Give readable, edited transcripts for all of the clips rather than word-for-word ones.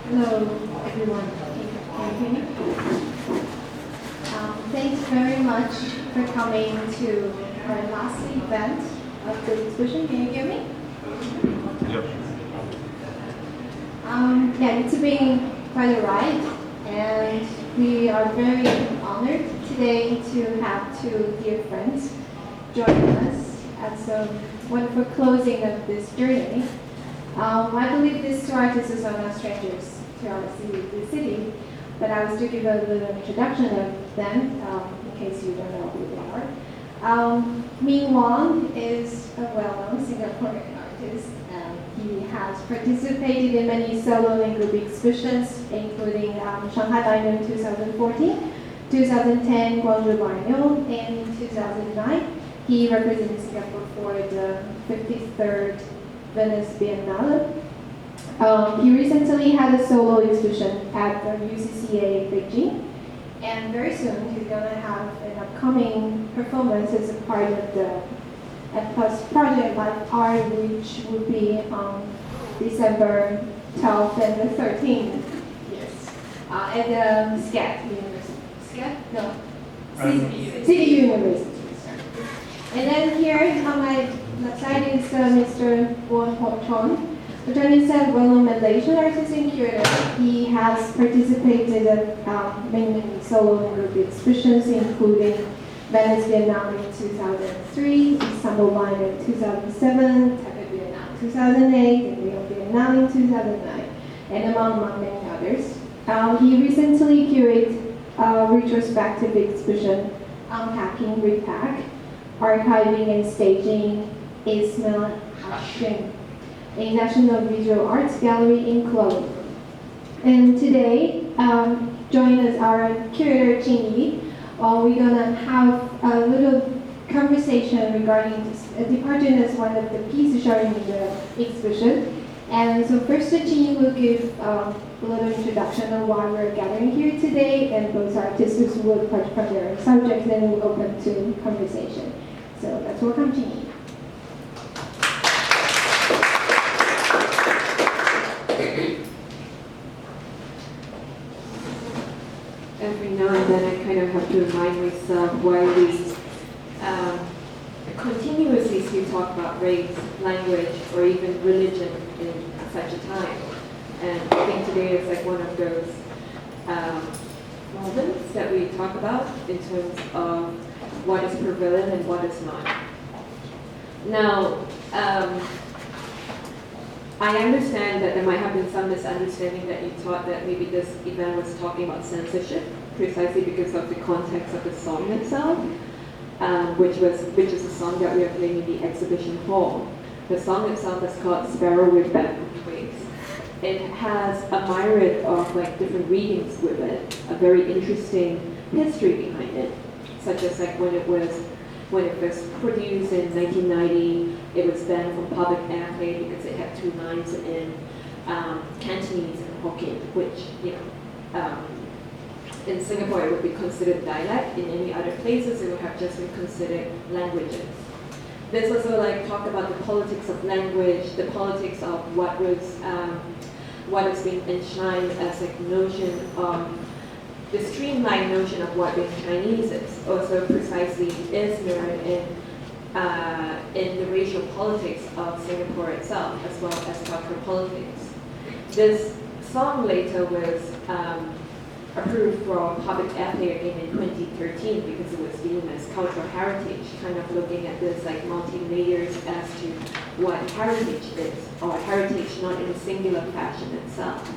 Hello, everyone. Can you hear me? Thanks very much for coming to our last event of the exhibition. Can you hear me? Yep. Yeah, it's been quite a ride, and we are very honored today to have two dear friends join us as a wonderful closing of this journey. I believe these two artists are not strangers to our city, but I was to give a little introduction of them in case you don't know who they are. Ming Wong is a well-known Singaporean artist. He has participated in many solo and group exhibitions, including Shanghai Diamond 2014, 2010 Guangzhou Biennial, and in 2009 he represented Singapore for the 53rd Venice Biennale. He recently had a solo exhibition at the UCCA Beijing, and very soon he's going to have an upcoming performance as a part of the Plus Project Live Art, which will be on December 12th and the 13th. Yes, at the SKEW University. SKEW? No. City University. And then here on my left side is Mr. Wong Hoy-Cheong, a Chinese and well-known Malaysian artist and curator. He has participated in many solo and group exhibitions, including Venice Biennale in 2003, Istanbul Biennale in 2007, Taipei Biennale in 2008, and Rio Biennale in 2009, and among many others. He recently curated a retrospective exhibition unpacking, repack, archiving and staging Ismail Hashim, a National Visual Arts Gallery in Cologne. And today, join us our curator Qinyi. We're gonna have a little conversation regarding this departure as one of the pieces showing in the exhibition. And so first, Qinyi will give a little introduction on why we're gathering here today, and both artists will touch from their subjects, and we'll open to conversation. So let's welcome Qinyi. Every now and then I kind of have to remind myself why we continuously still talk about race, language, or even religion in such a time. And I think today is like one of those moments that we talk about in terms of what is prevalent and what is not. Now, I understand that there might have been some misunderstanding that you thought that maybe this event was talking about censorship, precisely because of the context of the song itself, which is a song that we are playing in the exhibition hall. The song itself is called Sparrow with Bamboo Twigs. It has a myriad of like different readings with it, a very interesting history behind it, such as like when it was produced in 1990, it was banned from public airplay because it had two lines in Cantonese and Hokkien, which, in Singapore it would be considered dialect. In any other places, it would have just been considered languages. This also like talked about the politics of language, the politics of what is being enshrined as a notion of the streamlined notion of what being Chinese is. Also precisely is mirrored in the racial politics of Singapore itself, as well as cultural politics. This song later was approved for public airplay again in 2013 because it was deemed as cultural heritage, kind of looking at this like multi-layers as to what heritage is, or heritage not in a singular fashion itself.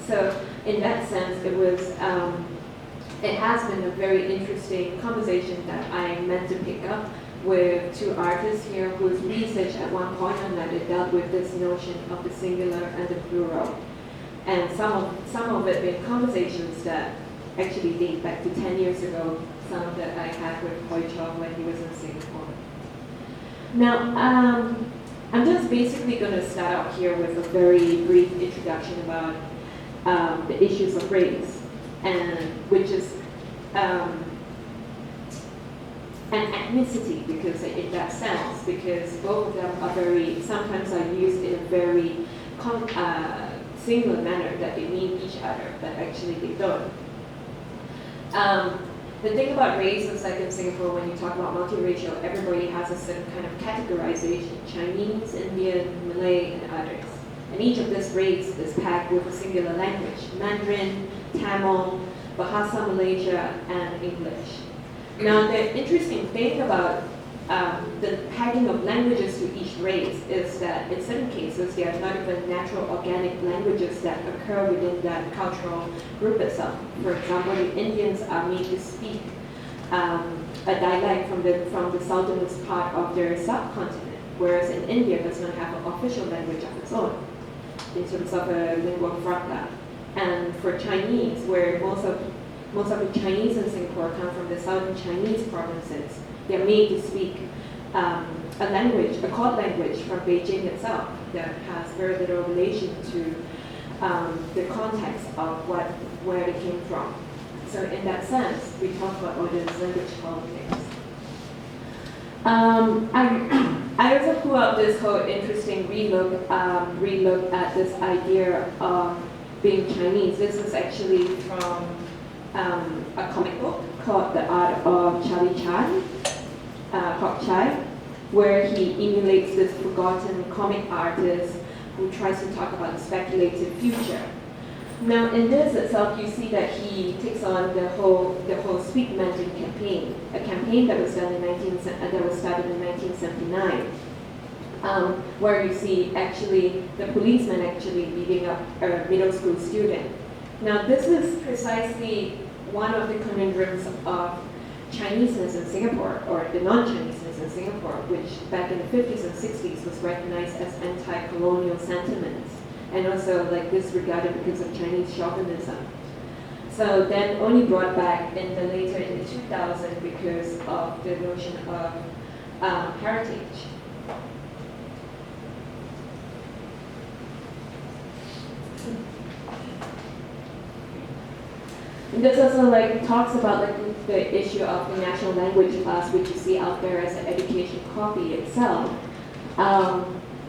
So in that sense, it has been a very interesting conversation that I meant to pick up with two artists here whose research at one point or another dealt with this notion of the singular and the plural. And some of it being conversations that actually date back to 10 years ago, some that I had with Hoy-Cheong when he was in Singapore. Now, I'm just basically going to start out here with a very brief introduction about the issues of race, and which is and ethnicity, because in that sense, because both of them are very, sometimes are used in a very singular manner that they mean each other, but actually they don't. The thing about race is like in Singapore, when you talk about multiracial, everybody has a certain kind of categorization: Chinese, Indian, Malay, and others. And each of this race is packed with a singular language: Mandarin, Tamil, Bahasa Malaysia, and English. Now, the interesting thing about the packing of languages to each race is that in certain cases, they are not even natural organic languages that occur within that cultural group itself. For example, the Indians are made to speak a dialect from the southernmost part of their subcontinent, whereas in India does not have an official language of its own in terms of a lingua franca. And for Chinese, where most of the Chinese in Singapore come from the southern Chinese provinces, they're made to speak a language, a code language from Beijing itself that has very little relation to the context of where they came from. So in that sense, we talk about all this language politics. I also pull out this whole interesting relook at this idea of being Chinese. This is actually from a comic book called The Art of Charlie Chan, Hok Chai, where he emulates this forgotten comic artist who tries to talk about the speculative future. Now, in this itself, you see that he takes on the whole Speak Mandarin campaign, a campaign that was done that was started in 1979, where you see actually the policeman actually beating up a middle school student. Now, this is precisely one of the conundrums of Chineseness in Singapore, or the non-Chineseness in Singapore, which back in the 50s and 60s was recognized as anti-colonial sentiments, and also like disregarded because of Chinese chauvinism. So then only brought back in the 2000s because of the notion of heritage. And this also like talks about like the issue of the national language class, which you see out there as an education copy itself,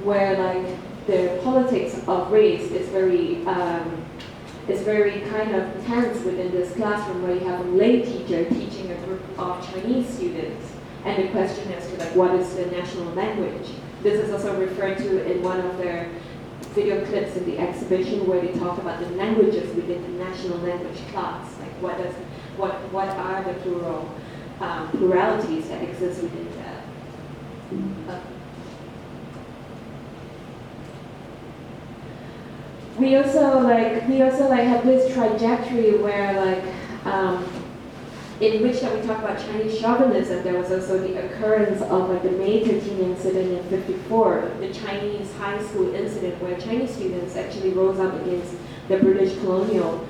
where like the politics of race is very kind of tense within this classroom, where you have a lay teacher teaching a group of Chinese students, and the question as to like what is the national language. This is also referred to in one of their video clips in the exhibition, where they talk about the languages within the national language class, like what are the pluralities that exist within that. We also have this trajectory where in which that we talk about Chinese chauvinism. There was also the occurrence of like the May 13 incident in '54, the Chinese high school incident, where Chinese students actually rose up against the British colonial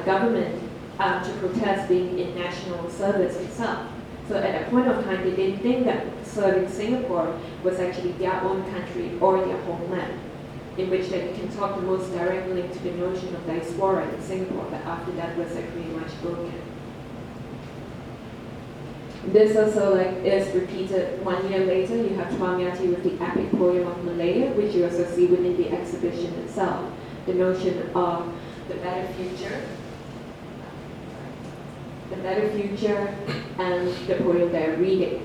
government to protest being in national service itself. So at that point of time, they didn't think that serving Singapore was actually their own country or their homeland, in which that you can talk the most direct link to the notion of diaspora in Singapore, but after that was pretty much broken. This also is repeated 1 year later. You have Tuamiati with the epic poem of Malaya, which you also see within the exhibition itself. The notion of the better future, and the poem they're reading.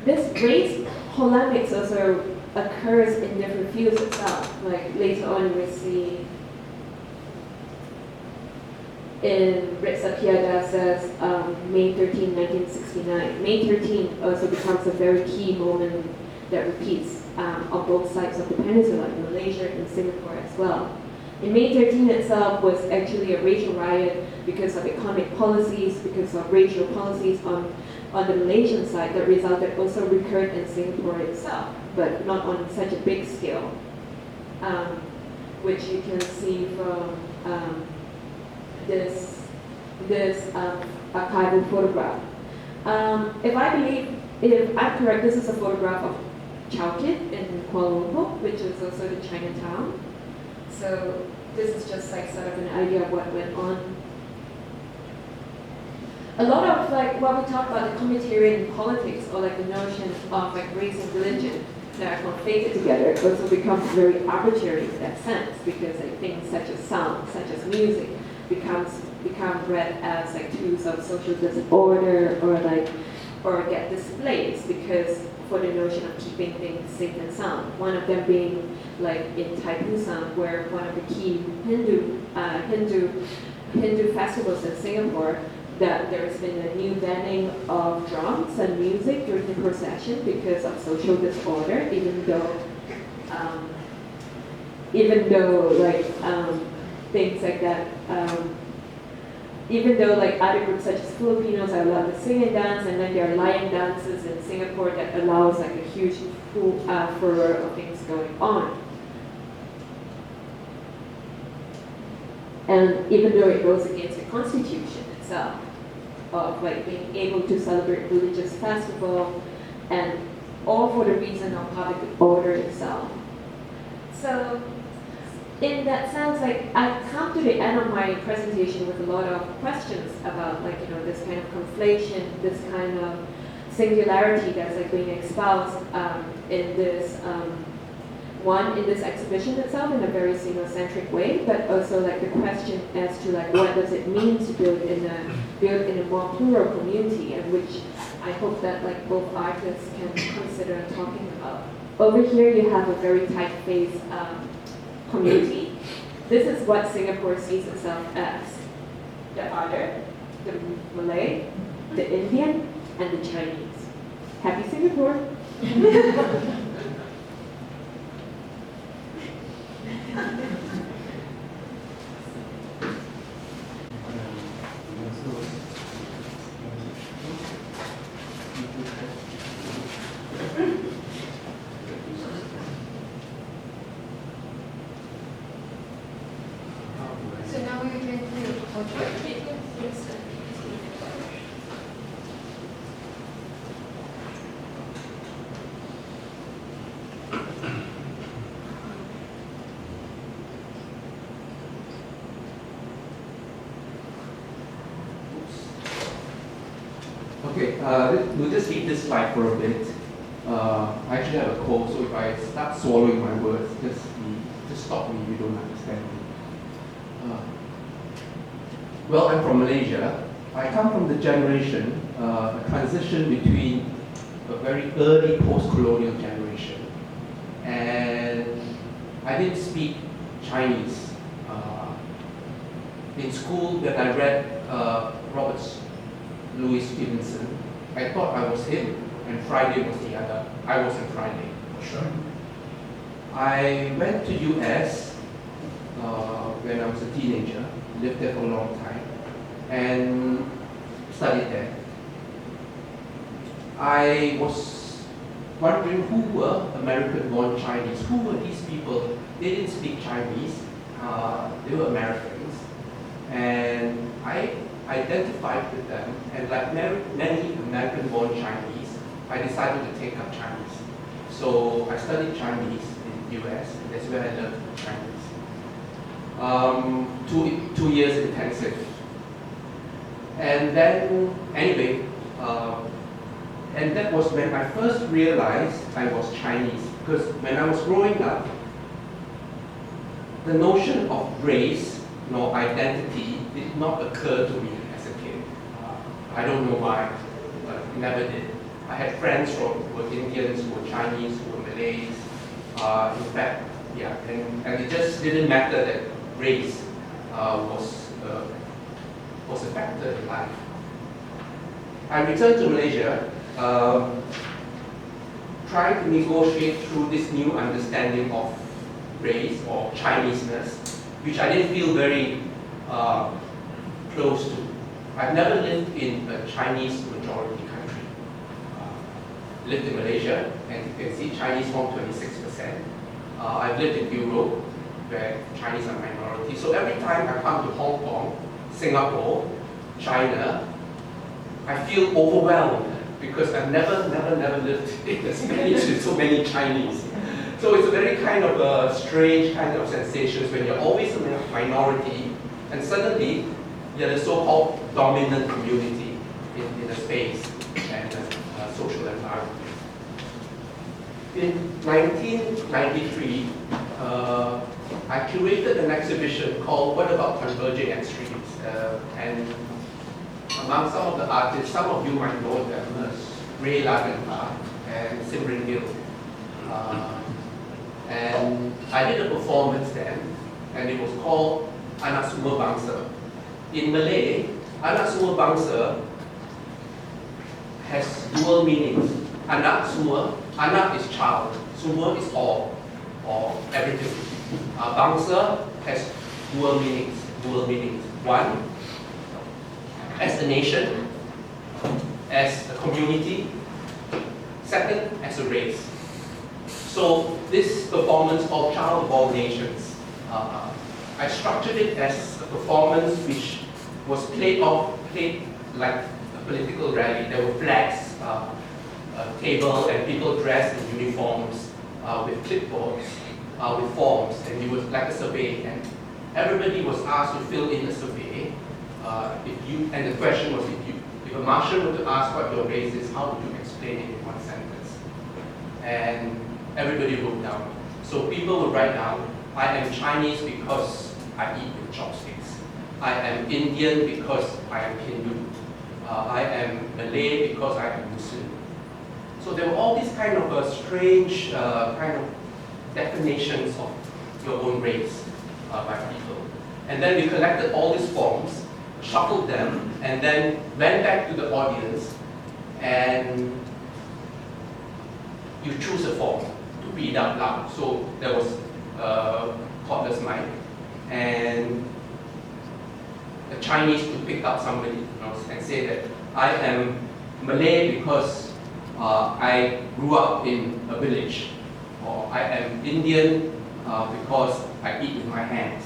This race polemics also occurs in different fields itself. Like later on, you will see in Ritsa Piada says May 13, 1969. May 13 also becomes a very key moment that repeats on both sides of the peninsula, in Malaysia and Singapore as well. In May 13 itself was actually a racial riot because of economic policies, because of racial policies on the Malaysian side that resulted also recurred in Singapore itself, but not on such a big scale, which you can see from this archival photograph. If I'm correct, this is a photograph of Chowkit in Kuala Lumpur, which is also the Chinatown. So this is just like sort of an idea of what went on. A lot of when we talk about the communitarian politics, or the notion of race and religion, that are conflated together also become very arbitrary in that sense, because like things such as sound, such as music, become read as like tools of social disorder, or get displaced because for the notion of keeping things safe and sound. One of them being like in Taipusan, where one of the key Hindu festivals in Singapore, that there has been a new banning of drums and music during the procession because of social disorder, even though like things like that, even though like other groups such as Filipinos are allowed to sing and dance, and then there are lion dances in Singapore that allows like a huge furor of things going on. And even though it goes against the constitution itself, of like being able to celebrate religious festival, and all for the reason of public order itself. So in that sense, like I've come to the end of my presentation with a lot of questions about like, you know, this kind of conflation, this kind of singularity that's like being espoused in this in this exhibition itself in a very Sino-centric way, but also like the question as to like what does it mean to build in a more plural community, and which I hope that like both artists can consider talking about. Over here you have a very typeface community. This is what Singapore sees itself as: the other, the Malay, the Indian, and the Chinese. Happy Singapore! So now we're going to portrait. Okay, we'll just keep this slide for a bit. I actually have a cold, so if I start swallowing my words, just stop me if you don't understand me. Well, I'm from Malaysia. I come from the generation, a transition between a very early post-colonial generation, and I didn't speak Chinese. In school, when I read Robert Louis Stevenson, I thought I was him, and Friday was the other. I wasn't Friday, for sure. I went to US when I was a teenager, lived there for a long time, and studied there. I was wondering who were American-born Chinese. Who were these people? They didn't speak Chinese. They were Americans. And I identified with them, and like many American-born Chinese, I decided to take up Chinese. So I studied Chinese in the US, and that's where I learned Chinese. 2 years intensive. And then, anyway, and that was when I first realized I was Chinese, because when I was growing up, the notion of race nor identity did not occur to me as a kid. I don't know why, but it never did. I had friends who were Indians, who were Chinese, who were Malays. In fact, yeah, and it just didn't matter that race was a factor in life. I returned to Malaysia, trying to negotiate through this new understanding of race or Chineseness, which I didn't feel very close to. I've never lived in a Chinese majority country. Lived in Malaysia, and you can see Chinese form 26%. I've lived in Europe, where Chinese are minority. So every time I come to Hong Kong, Singapore, China, I feel overwhelmed because I've never lived in a space with so many Chinese. So it's a very kind of a strange kind of sensation when you're always a minority and suddenly you're the so-called dominant community in a space and a social environment. in 1993, I curated an exhibition called What About Converging Extremes? And among some of the artists, some of you might know them as Ray Laventa and Simran Gill. And I did a performance then, and it was called Anak Semua Bangsa. In Malay, Anak Semua Bangsa has dual meanings. Anak Semua, anak is child, Semua is all, or everything. Bangsa has dual meanings. One, as a nation, as a community. Second, as a race. So this performance called Child of All Nations, I structured it as a performance which was played like a political rally. There were flags, a table, and people dressed in uniforms with clipboards, with forms, and it was like a survey. And everybody was asked to fill in a survey. And the question was, if a Martian were to ask what your race is, how would you explain it in one sentence? And everybody wrote down. So people would write down, I am Chinese because I eat with chopsticks. I am Indian because I am Hindu. I am Malay because I am Muslim. So there were all these kind of strange kind of definitions of your own race by people. And then we collected all these forms, shuffled them, and then went back to the audience and you choose a form to read out loud. So there was a cordless mic, and the Chinese could pick up somebody and say that I am Malay because I grew up in a village, or I am Indian because I eat with my hands.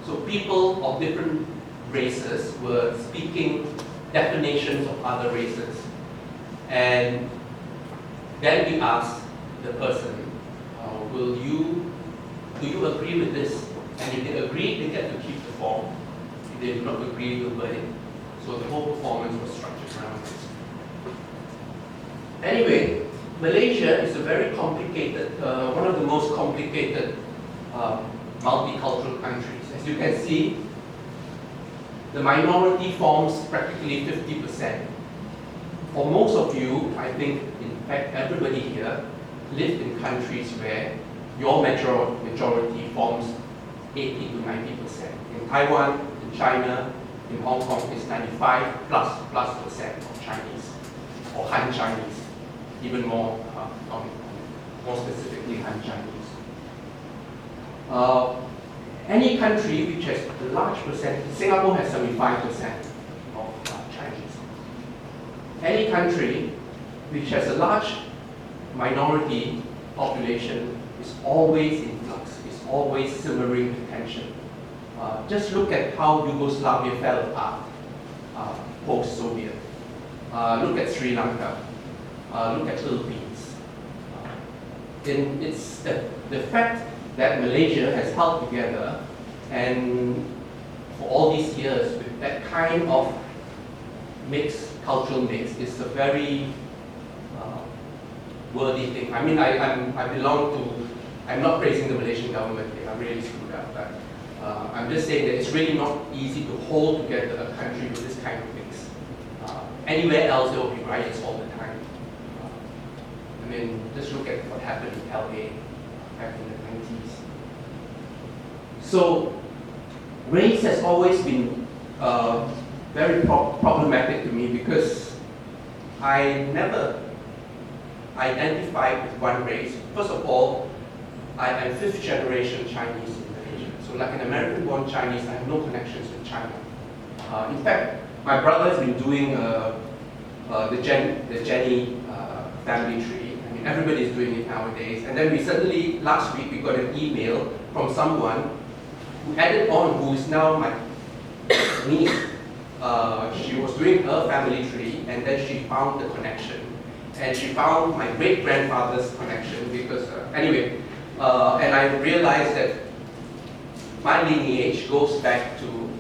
So people of different races were speaking definitions of other races. And then we asked the person, do you agree with this? And if they agree, they get to keep the form. If they do not agree, they'll burn it. So the whole performance was structured around this. Anyway, Malaysia is a very complicated, one of the most complicated multicultural countries. As you can see, the minority forms practically 50%. For most of you, I think, in fact, everybody here live in countries where your majority forms 80 to 90%. In Taiwan, in China, in Hong Kong, it's 95 plus percent of Chinese, or Han Chinese, even more specifically Han Chinese. Any country which has a large percentage, Singapore has 75% of Chinese. Any country which has a large minority population is always in flux, is always simmering with tension. Just look at how Yugoslavia fell apart post-Soviet. Look at Sri Lanka. Look at Philippines. It's the fact that Malaysia has held together, and for all these years with that kind of cultural mix, is a very worthy thing. I mean, I'm not praising the Malaysian government here, I'm really screwed up, but I'm just saying that it's really not easy to hold together a country with this kind of mix. Anywhere else there will be riots all the time. I mean, just look at what happened in LA back in the 90s. So, race has always been very problematic to me because I never identified with one race. First of all, I am 5th generation Chinese in Malaysia. So like an American-born Chinese, I have no connections with China. In fact, my brother has been doing the Jenny family tree. I mean, everybody's doing it nowadays. And then recently, last week, we got an email from someone who added on, who is now my niece. She was doing her family tree, and then she found the connection. And she found my great-grandfather's connection because, anyway, and I realized that my lineage goes back to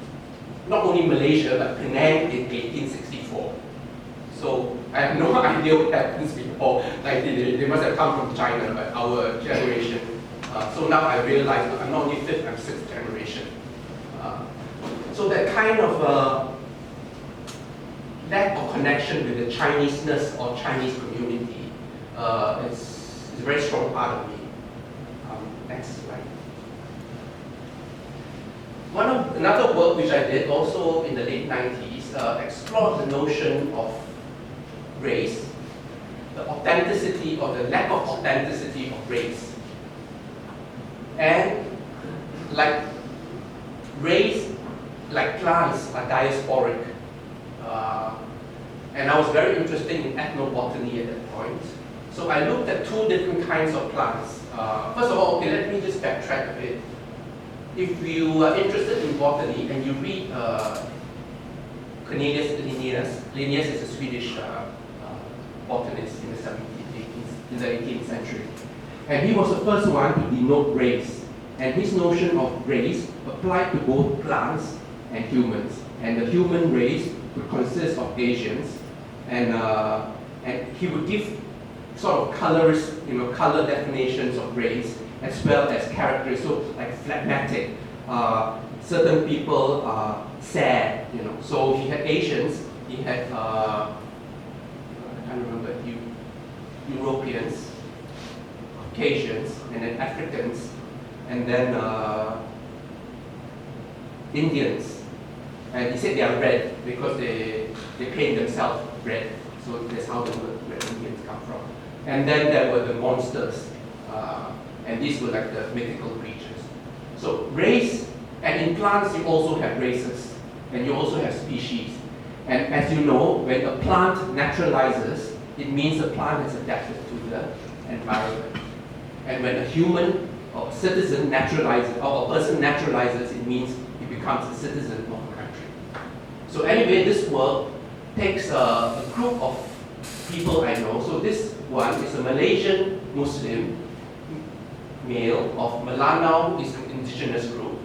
not only Malaysia, but Penang in 1864. So I have no idea what happens before. Like they must have come from China, but our generation. So now I realize I'm not only fifth, I'm sixth generation. So that kind of lack of connection with the Chineseness or Chinese community is a very strong part of me. Next slide. Another work which I did also in the late 90s explored the notion of race, the authenticity or the lack of authenticity of race. And like race, like plants are diasporic. And I was very interested in ethnobotany at that point. So I looked at two different kinds of plants. First of all, okay, let me just backtrack a bit. If you are interested in botany and you read Cornelius Linnaeus, Linnaeus is a Swedish botanist in the 18th century. And he was the first one to denote race. And his notion of race applied to both plants and humans. And the human race would consist of Asians. And he would give sort of colors, color definitions of race, as well as characters, so like phlegmatic. Certain people are sad, So he had Asians, he had I can't remember, Europeans, Caucasians, and then Africans, and then Indians. And he said they are red because they paint themselves red. So that's how the word red Indians come from. And then there were the monsters. And these were like the mythical creatures. So race, and in plants you also have races, and you also have species. And as you know, when a plant naturalizes, it means the plant has adapted to the environment. And when a human or a citizen naturalizes, or a person naturalizes, it means he becomes a citizen of a country. So anyway, this work takes a group of people I know. So this one is a Malaysian Muslim male of Melanau, is an indigenous group,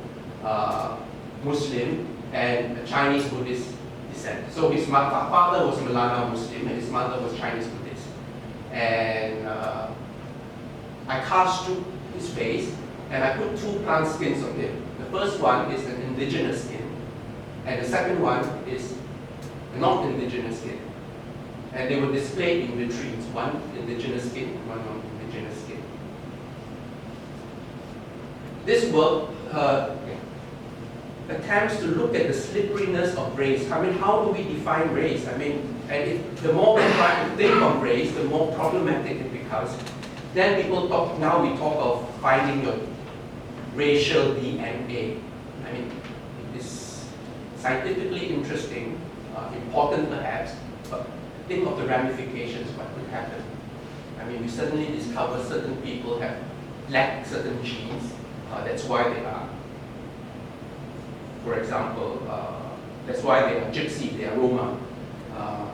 Muslim, and a Chinese Buddhist descent. So his father was Melanau Muslim and his mother was Chinese Buddhist. And I cast through his face and I put two plant skins on him. The first one is an indigenous skin, and the second one is a non-indigenous skin. And they were displayed in retreats, one indigenous skin, one non-indigenous skin. This work attempts to look at the slipperiness of race. I mean, how do we define race? I mean, the more we try to think of race, the more problematic it becomes. Then people talk, now we talk of finding your racial DNA. I mean, it is scientifically interesting, important perhaps, but think of the ramifications, what could happen. I mean, we suddenly discover certain people lack certain genes. That's why they are, for example, that's why they are gypsy, they are Roma,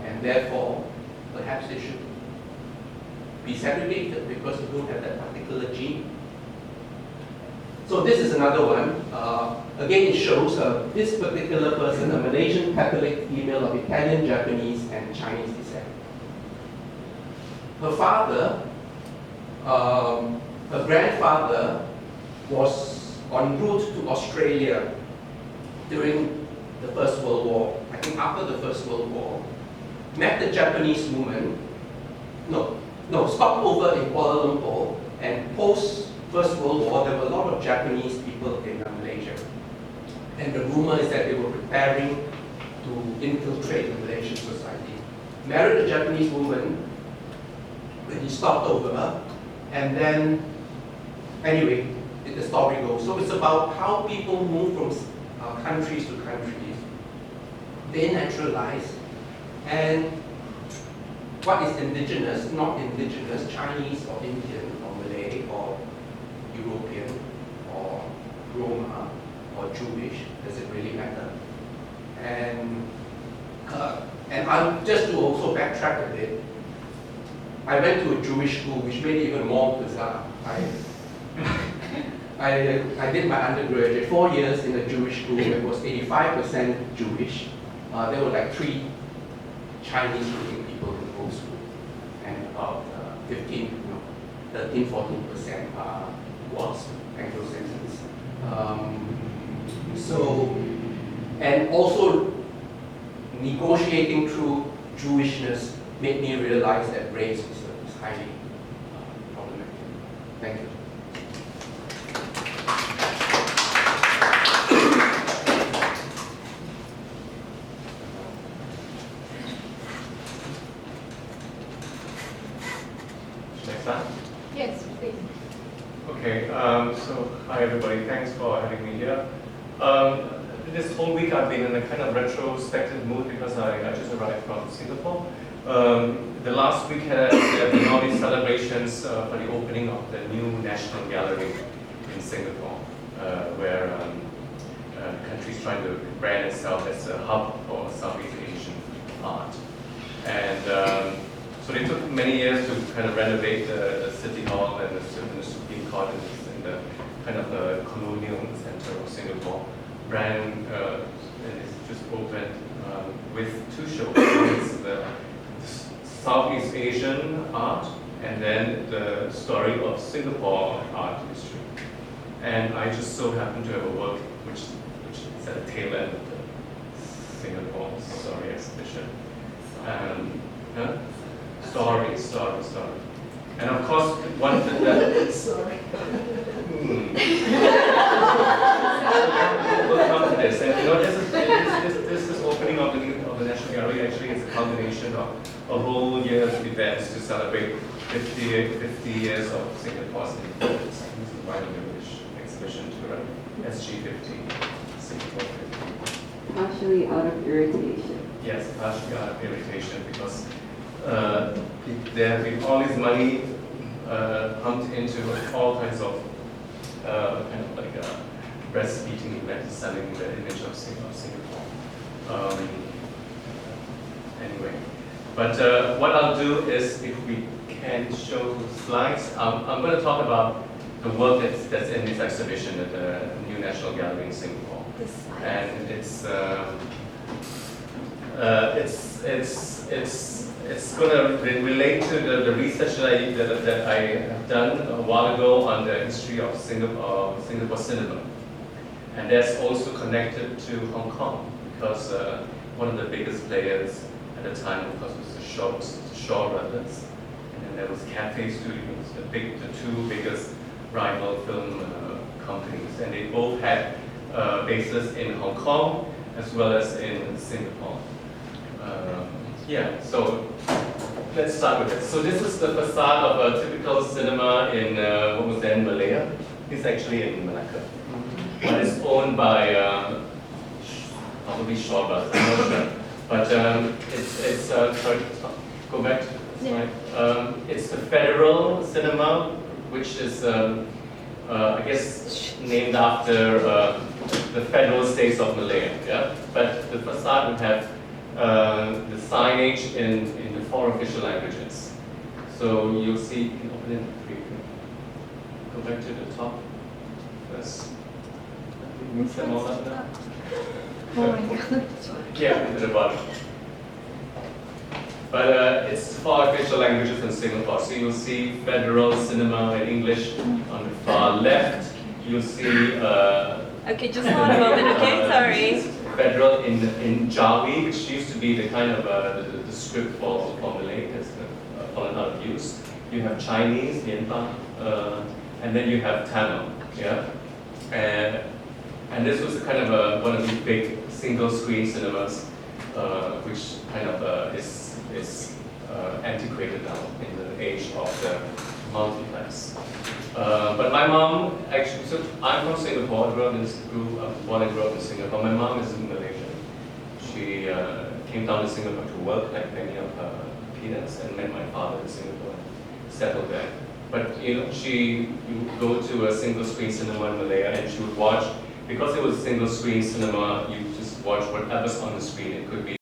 and therefore perhaps they should be segregated because they don't have that particular gene. So this is another one. Again, it shows this particular person, a Malaysian Catholic female of Italian, Japanese, and Chinese descent. Her father, her grandfather, was en route to Australia during the First World War. I think after the First World War, met the Japanese woman, stopped over in Kuala Lumpur, and post First World War, there were a lot of Japanese people in Malaysia. And the rumor is that they were preparing to infiltrate the Malaysian society. Married a Japanese woman when he stopped over, and then, anyway, the story goes. So it's about how people move from countries to countries. They naturalize, and what is indigenous, not indigenous, Chinese or Indian or Malay or European or Roma or Jewish, does it really matter? And I'm just to also backtrack a bit, I went to a Jewish school, which made it even more bizarre. I did my undergraduate 4 years in a Jewish school. It was 85% Jewish. There were like 3 Chinese-speaking people in whole school, and about 13-14% are WASP, Anglo-Saxons. And also negotiating through Jewishness made me realize that race is highly problematic. Thank you. Yes, please. Okay, so hi everybody, thanks for having me here. This whole week I've been in a kind of retrospective mood because I just arrived from Singapore. The last week there have been all these celebrations for the opening of the new National Gallery in Singapore, where the country is trying to brand itself as a hub for Southeast Asian art. And so they took many years to kind of renovate the City Hall and the Supreme Court in the kind of the colonial center of Singapore. Brand and it's just opened with two shows. It's the Southeast Asian art and then the story of Singapore art history. And I just so happen to have a work which is at the tail end of the Singapore Story exhibition. Story. And of course, one thing that... Sorry. We'll come to this. And you know, this opening of the National Gallery actually is a combination of a whole year's events to celebrate 50 years of Singapore's independence. This is why the exhibition to run SG50, Singapore 50. Partially out of irritation. Yes, partially out of irritation because there have been all this money pumped into all kinds of kind of like breastfeeding events selling the image of Singapore. Anyway, but what I'll do is, if we can show slides, I'm going to talk about the work that's in this exhibition at the new National Gallery in Singapore, and it's going to relate to the research that I have done a while ago on the history of Singapore cinema. And that's also connected to Hong Kong, because one of the biggest players at the time, of course, was the Shaw Brothers. And then there was Cathay Studios, the two biggest rival film companies. And they both had bases in Hong Kong as well as in Singapore. So let's start with it. So this is the facade of a typical cinema in what was then Malaya. It's actually in Malacca. But it's owned by probably Shaw Brothers, I'm not sure. But it's sorry, go back to the slide. It's the Federal Cinema, which is I guess named after the federal states of Malaya. Yeah, but the facade would have the signage in the 4 official languages. So you'll see, you can open it, go back to the top. First. Mix them all up now. Oh my god. Yeah, into the bottom. But it's 4 official languages in Singapore. So you'll see Federal Cinema in English on the far left. You'll see Okay, just hold a moment, okay? Sorry. Federal in Jawi, which used to be the kind of the script for Malay, that's fallen out of use. You have Chinese, Lianba, and then you have Tamil. Yeah, and this was kind of one of the big single-screen cinemas, which kind of is antiquated now in the age of the multiplex. But my mom actually, so I'm from Singapore, born and grew up in Singapore. My mom is Malaysian. She came down to Singapore to work like many of her peers and met my father in Singapore and settled there. But you know, she would go to a single screen cinema in Malaya and she would watch, because it was a single screen cinema, you just watch whatever's on the screen. It could be